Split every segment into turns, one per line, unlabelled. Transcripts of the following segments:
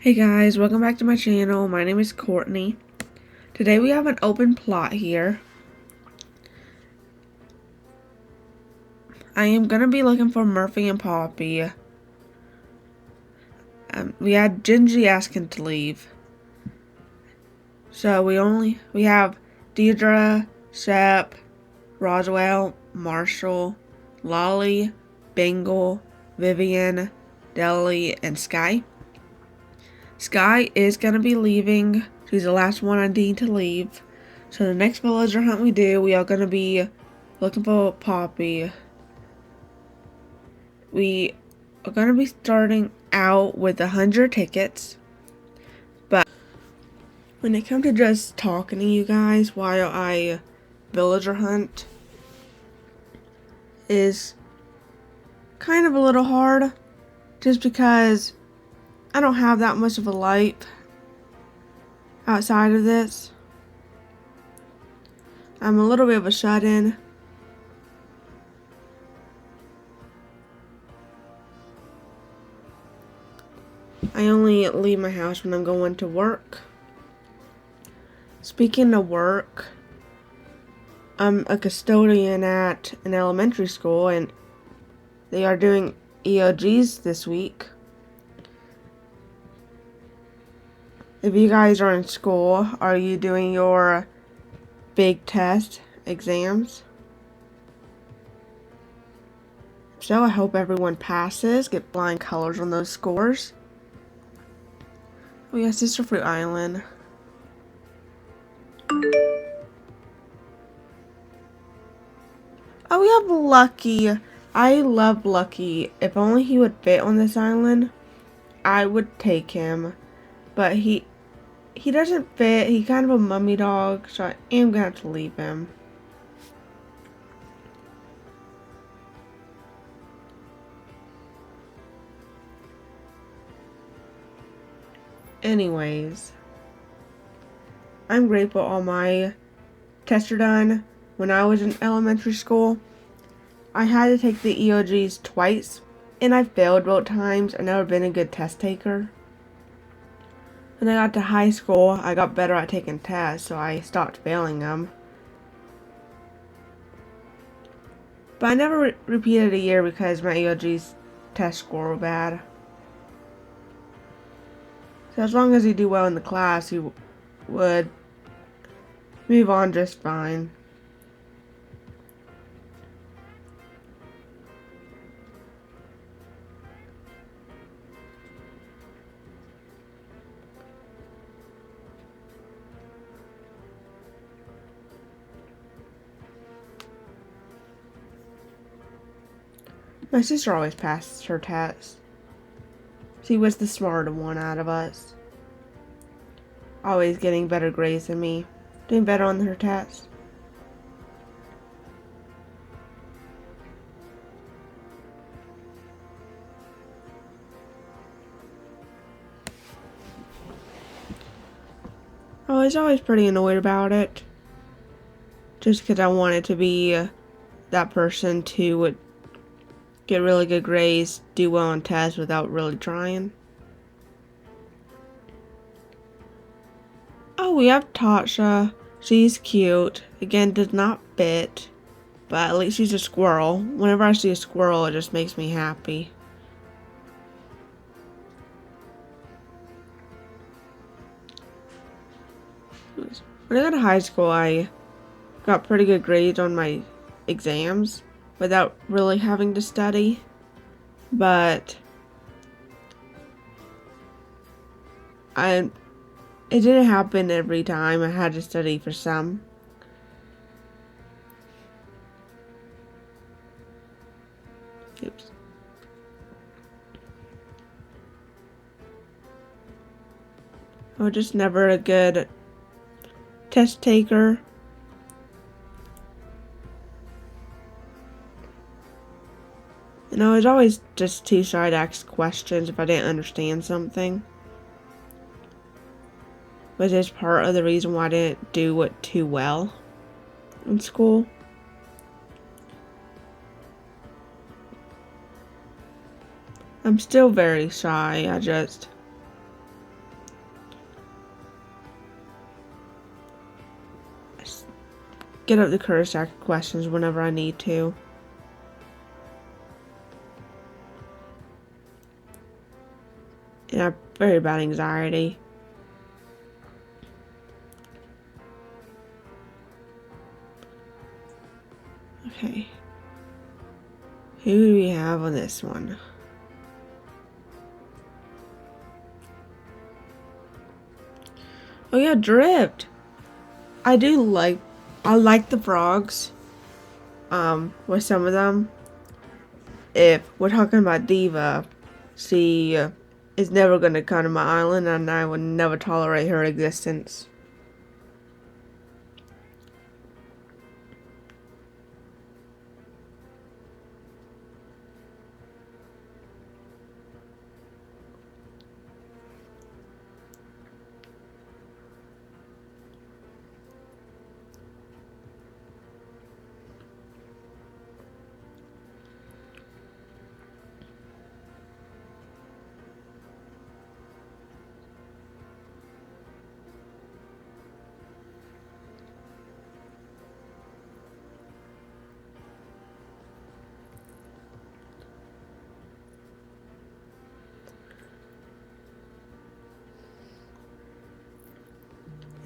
Hey guys, welcome back to my channel. My name is Courtney. Today we have an open plot here. I am gonna be looking for Murphy and Poppy. We had Gingy asking to leave. So we have Deidre, Shep, Roswell, Marshall, Lolly, Bengal, Vivian, Deli, and Sky. Sky is gonna be leaving. She's the last one I need to leave. So the next villager hunt we do, we are gonna be looking for Poppy. We are gonna be starting out with 100 tickets. But when it comes to just talking to you guys while I villager hunt is kind of a little hard. Just because I don't have that much of a life outside of this. I'm a little bit of a shut-in. I only leave my house when I'm going to work. Speaking of work, I'm a custodian at an elementary school and they are doing EOGs this week. If you guys are in school, are you doing your big test exams? So I hope everyone passes, get flying colors on those scores. Oh yeah, Sister Fruit Island. Oh, we have Lucky. I love Lucky. If only he would fit on this island, I would take him. But he doesn't fit. He's kind of a mummy dog, so I am gonna have to leave him. Anyways, I'm grateful all my tests are done. When I was in elementary school, I had to take the EOGs twice, and I failed both times. I've never been a good test taker. When I got to high school, I got better at taking tests, so I stopped failing them. But I never repeated a year because my EOG's test score were bad. So as long as you do well in the class, you would move on just fine. My sister always passed her tests. She was the smarter one out of us. Always getting better grades than me. Doing better on her tests. I was always pretty annoyed about it. Just because I wanted to be that person to get really good grades, do well on tests without really trying. Oh, we have Tasha. She's cute. Again, does not fit. But at least she's a squirrel. Whenever I see a squirrel, it just makes me happy. When I got to high school, I got pretty good grades on my exams without really having to study. But it didn't happen every time. I had to study for some. Oops. I was just never a good test taker. And I was always just too shy to ask questions if I didn't understand something. Which is part of the reason why I didn't do it too well in school. I'm still very shy. get up the courage to ask questions whenever I need to. And I have very bad anxiety. Okay. Who do we have on this one? Oh yeah, Drift. I like the frogs. With some of them. If we're talking about Diva, she is never gonna come to my island, and I would never tolerate her existence.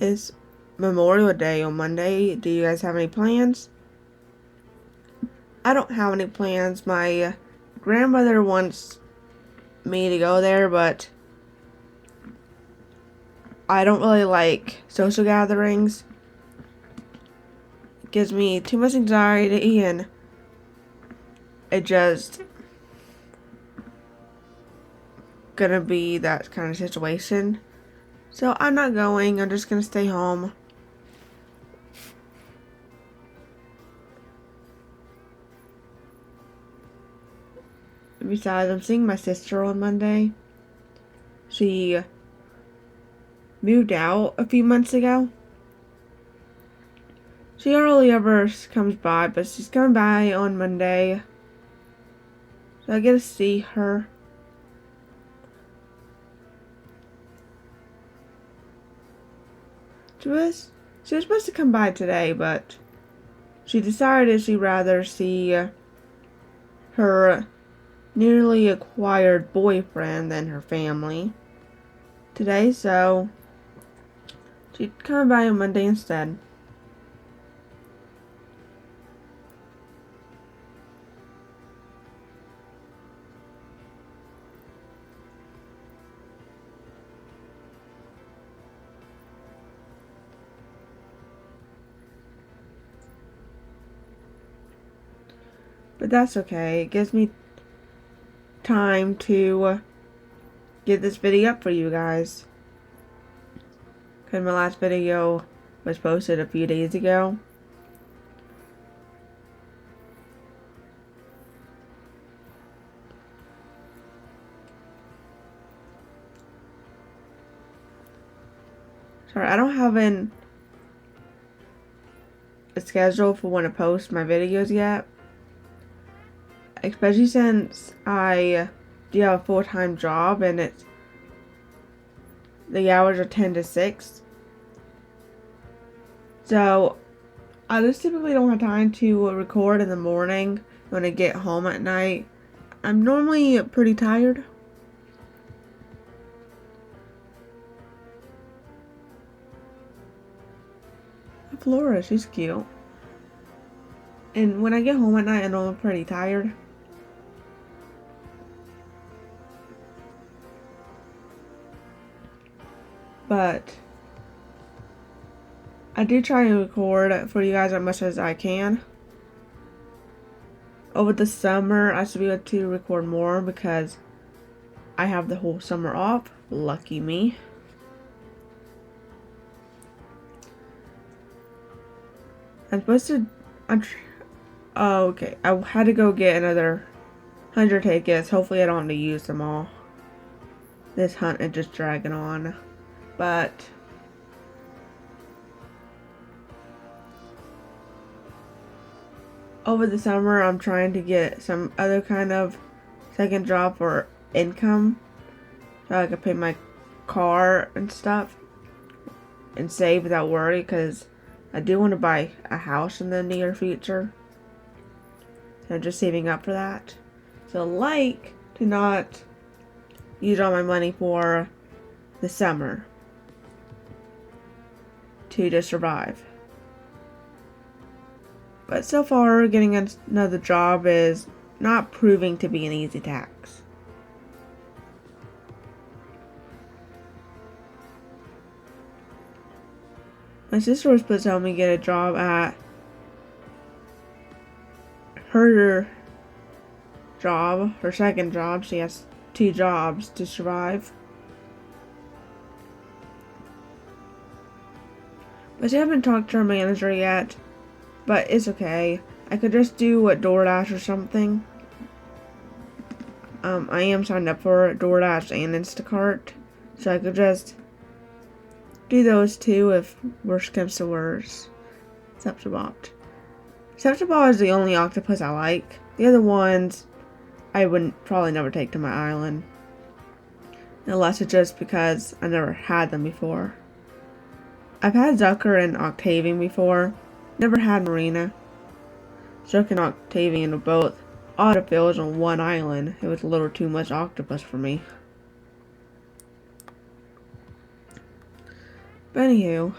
It's Memorial Day on Monday. Do you guys have any plans? I don't have any plans. My grandmother wants me to go there, but I don't really like social gatherings. It gives me too much anxiety, and it just gonna be that kind of situation. So I'm not going. I'm just gonna stay home. Besides, I'm seeing my sister on Monday. She moved out a few months ago. She hardly ever comes by, but she's coming by on Monday. So I get to see her. She was supposed to come by today, but she decided she'd rather see her newly acquired boyfriend than her family today, so she'd come by on Monday instead. But that's okay. It gives me time to get this video up for you guys. Because my last video was posted a few days ago. Sorry, I don't have a schedule for when to post my videos yet. Especially since I do have a full-time job and the hours are 10 to 6. So I just typically don't have time to record in the morning when I get home at night. I'm normally pretty tired. Flora, she's cute. And when I get home at night, I know I'm pretty tired. But I do try and record for you guys as much as I can. Over the summer, I should be able to record more because I have the whole summer off. Lucky me. I'm supposed to... Oh, okay. I had to go get another 100 tickets. Hopefully I don't have to use them all. This hunt is just dragging on. But over the summer, I'm trying to get some other kind of second job for income, so I can pay my car and stuff and save without worry, because I do want to buy a house in the near future. So I'm just saving up for that. So like to not use all my money for the summer to just survive. But so far, getting another job is not proving to be an easy task. My sister was supposed to help me get a job at her job, her second job. She has 2 jobs to survive. But she hasn't talked to her manager yet. But it's okay. I could just do a DoorDash or something. I am signed up for DoorDash and Instacart. So I could just do those 2 if worst comes to worst. Septibot. Septibot is the only octopus I like. The other ones I would probably never take to my island. Unless it's just because I never had them before. I've had Zucker and Octavian before. Never had Marina. Zucker and Octavian were both autofills on one island. It was a little too much octopus for me. But anywho.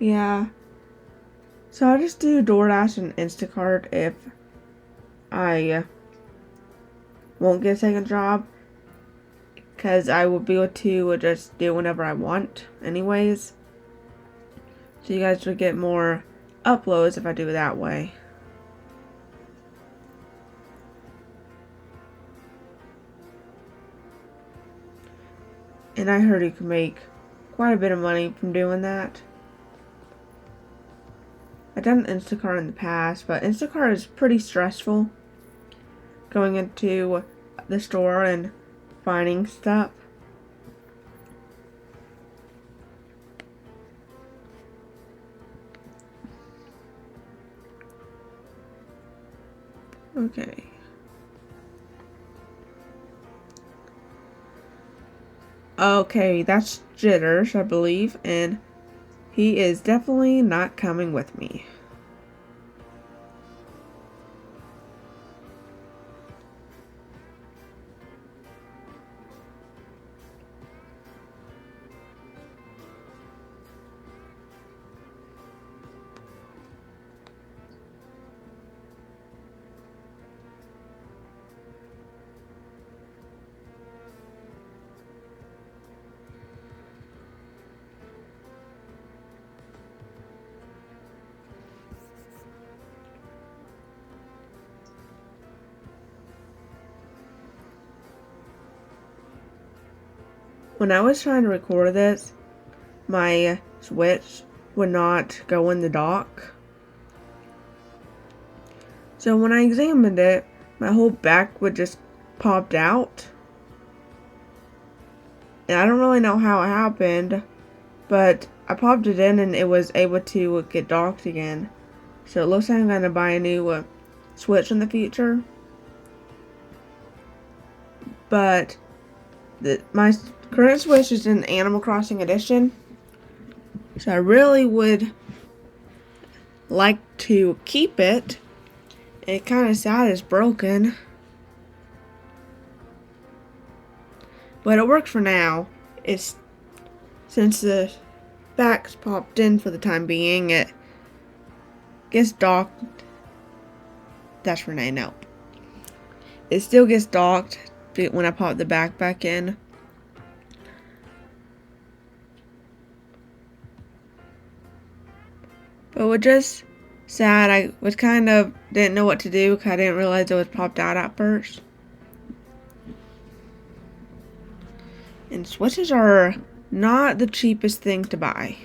Yeah. So I'll just do DoorDash and Instacart if I won't get a second job. Because I will be able to just do whenever I want anyways. So you guys will get more uploads if I do it that way. And I heard you can make quite a bit of money from doing that. I've done Instacart in the past, but Instacart is pretty stressful. Going into the store and finding stuff. Okay. Okay, that's Jitters, I believe, and he is definitely not coming with me. When I was trying to record this, my Switch would not go in the dock. So when I examined it, my whole back would just popped out. And I don't really know how it happened, but I popped it in and it was able to get docked again. So it looks like I'm going to buy a new Switch in the future. But my current Switch is in Animal Crossing Edition. So I really would like to keep it. It's kind of sad it's broken. But it works for now. It's since the back's popped in for the time being, it gets docked. That's Renee, no. It still gets docked when I pop the back in. But it was just sad. I was kind of didn't know what to do because I didn't realize it was popped out at first. And Switches are not the cheapest thing to buy.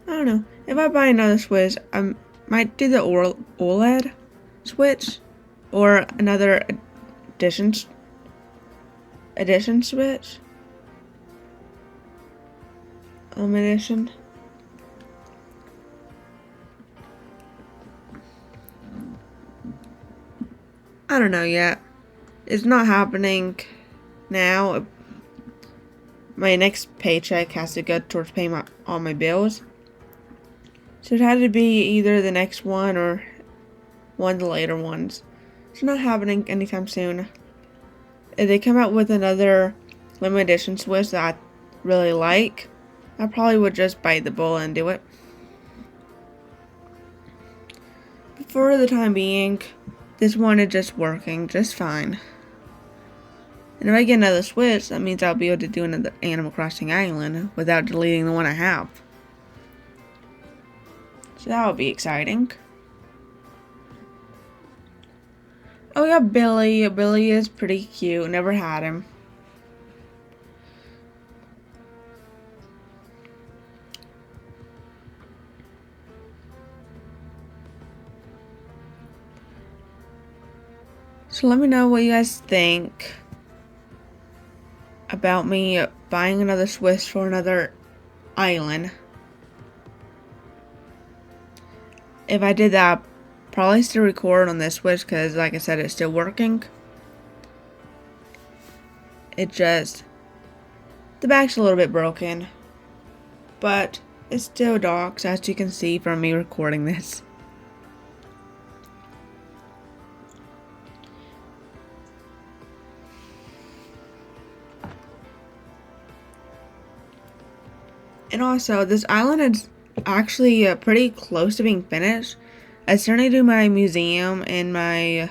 I don't know. If I buy another Switch, I might do the OLED Switch or another edition Switch. Edition. I don't know yet. It's not happening now. My next paycheck has to go towards paying all my bills. So it had to be either the next one or one of the later ones. It's not happening anytime soon. If they come out with another limited edition Switch that I really like, I probably would just bite the bullet and do it. But for the time being, this one is just working just fine. And if I get another Switch, that means I'll be able to do another Animal Crossing Island without deleting the one I have. So that would be exciting. Oh yeah, Billy. Billy is pretty cute. Never had him. So let me know what you guys think about me buying another Switch for another island. If I did that, I'd probably still record on this Switch because, like I said, it's still working. It just, the back's a little bit broken, but it still docks, as you can see from me recording this. And also, this island is actually pretty close to being finished. I started to do my museum and my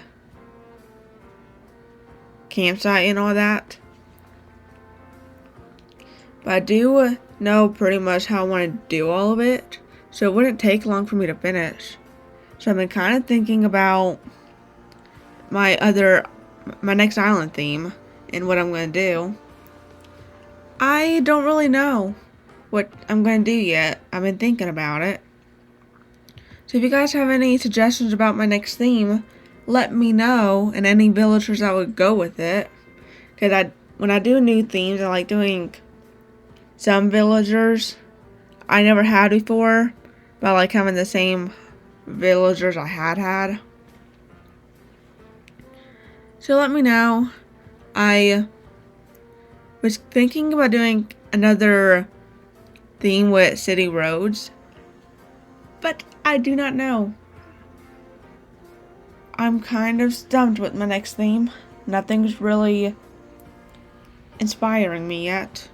campsite and all that. But I do know pretty much how I want to do all of it, so it wouldn't take long for me to finish. So I've been kind of thinking about my next island theme and what I'm going to do. I don't really know what I'm going to do yet. I've been thinking about it. So if you guys have any suggestions about my next theme, let me know, and any villagers that would go with it. Because when I do new themes, I like doing some villagers I never had before, but I like having the same villagers I had. So let me know. I was thinking about doing another theme with city roads, but I do not know. I'm kind of stumped with my next theme. Nothing's really inspiring me yet.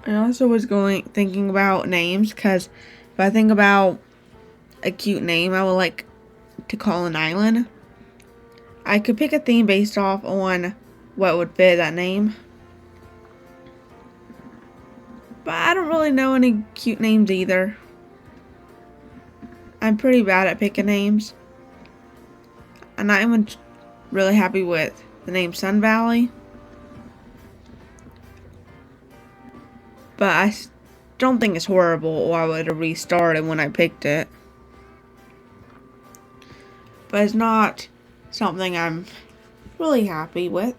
I also was thinking about names, because if I think about a cute name I would like to call an island, I could pick a theme based off on what would fit that name. But I don't really know any cute names either. I'm pretty bad at picking names. I'm not even really happy with the name Sun Valley. But I don't think it's horrible, or I would have restarted when I picked it. But it's not something I'm really happy with.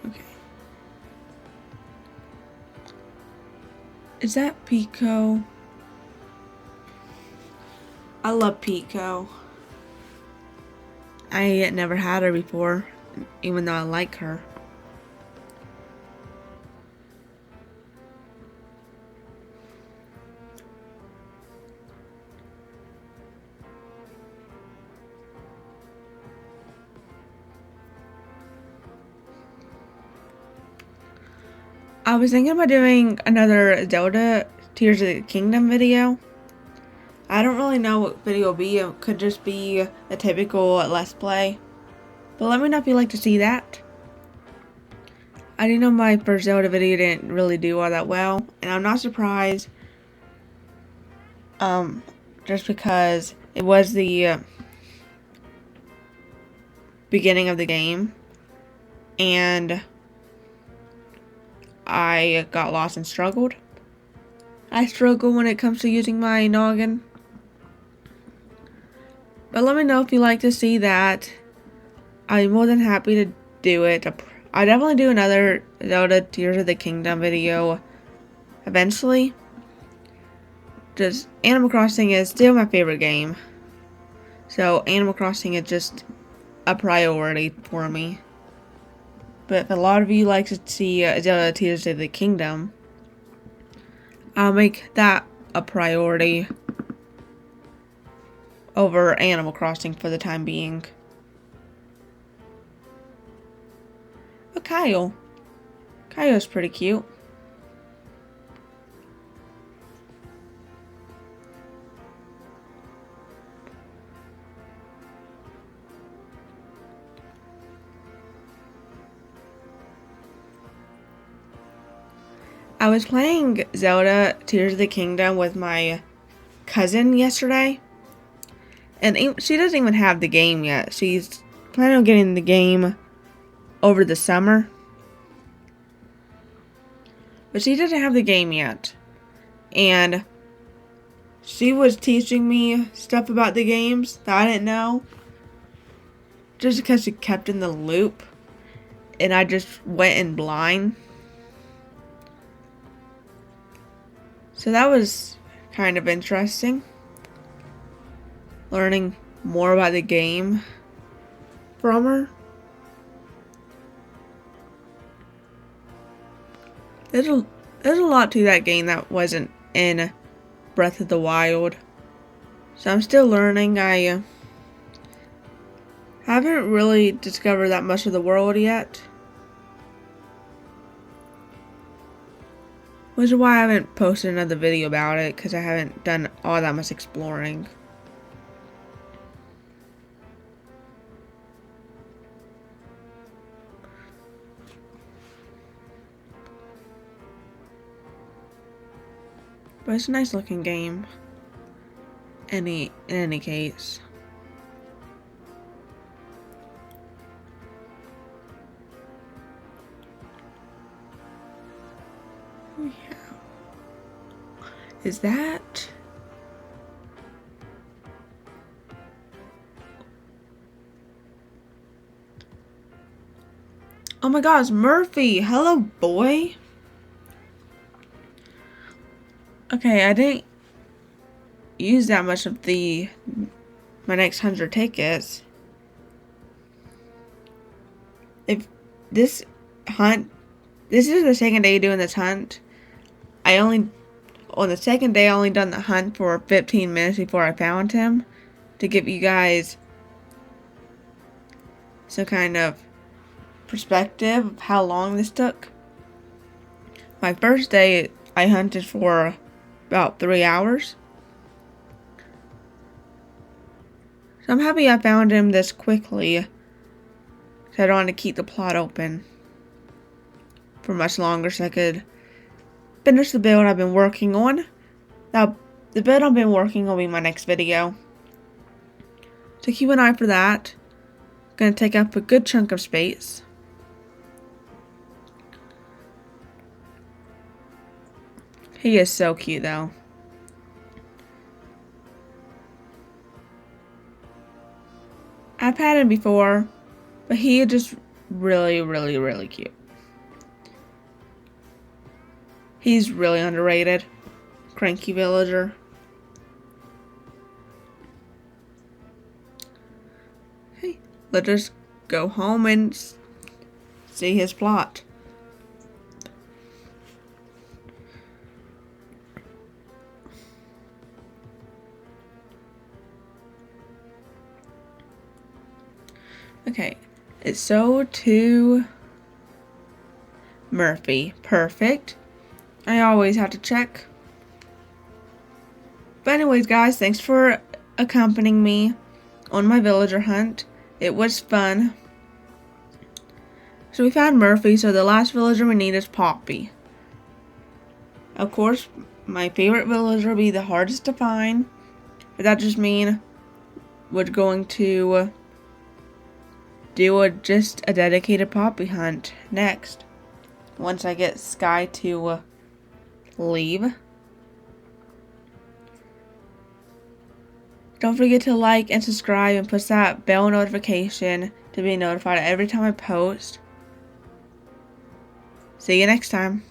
Okay. Is that Pico? I love Pico. I never had her before, even though I like her. I was thinking about doing another Zelda Tears of the Kingdom video. I don't really know what video it will be. It could just be a typical Let's Play. But let me know if you'd like to see that. I didn't know my first Zelda video didn't really do all that well, and I'm not surprised. Just because it was the beginning of the game, and I got lost and struggled. I struggle when it comes to using my noggin. But let me know if you like to see that. I'm more than happy to do it. I'll definitely do another Zelda Tears of the Kingdom video eventually. Just Animal Crossing is still my favorite game. So Animal Crossing is just a priority for me. But if a lot of you like to see Zelda Tears of the Kingdom, I'll make that a priority over Animal Crossing for the time being. Oh, Kyle. Kyle's pretty cute. I was playing Zelda Tears of the Kingdom with my cousin yesterday, and she doesn't even have the game yet. She's planning on getting the game over the summer, but she doesn't have the game yet. And she was teaching me stuff about the games that I didn't know, just because she kept in the loop, and I just went in blind. So that was kind of interesting, learning more about the game from her. There's a lot to that game that wasn't in Breath of the Wild. So I'm still learning. I haven't really discovered that much of the world yet, which is why I haven't posted another video about it, because I haven't done all that much exploring. But it's a nice looking game. In any case. Yeah. Is that... Oh my gosh, Murphy! Hello, boy! Okay, I didn't use that much of my next 100 tickets. If this is the second day doing this hunt. On the second day, I only done the hunt for 15 minutes before I found him, to give you guys some kind of perspective of how long this took. My first day, I hunted for about 3 hours. So I'm happy I found him this quickly, so I don't want to keep the plot open for much longer, so I could finish the build I've been working on. Now, the build I've been working on will be my next video, so keep an eye for that. It's going to take up a good chunk of space. He is so cute though. I've had him before, but he is just really, really, really cute. He's really underrated. Cranky villager. Hey, let's just go home and see his plot. Okay, it's sold to Murphy. Perfect. I always have to check. But anyways, guys, thanks for accompanying me on my villager hunt. It was fun. So we found Murphy, so the last villager we need is Poppy. Of course, my favorite villager will be the hardest to find, but that just means we're going to do just a dedicated Poppy hunt next. Once I get Sky to leave. Don't forget to like and subscribe and push that bell notification to be notified every time I post. See you next time.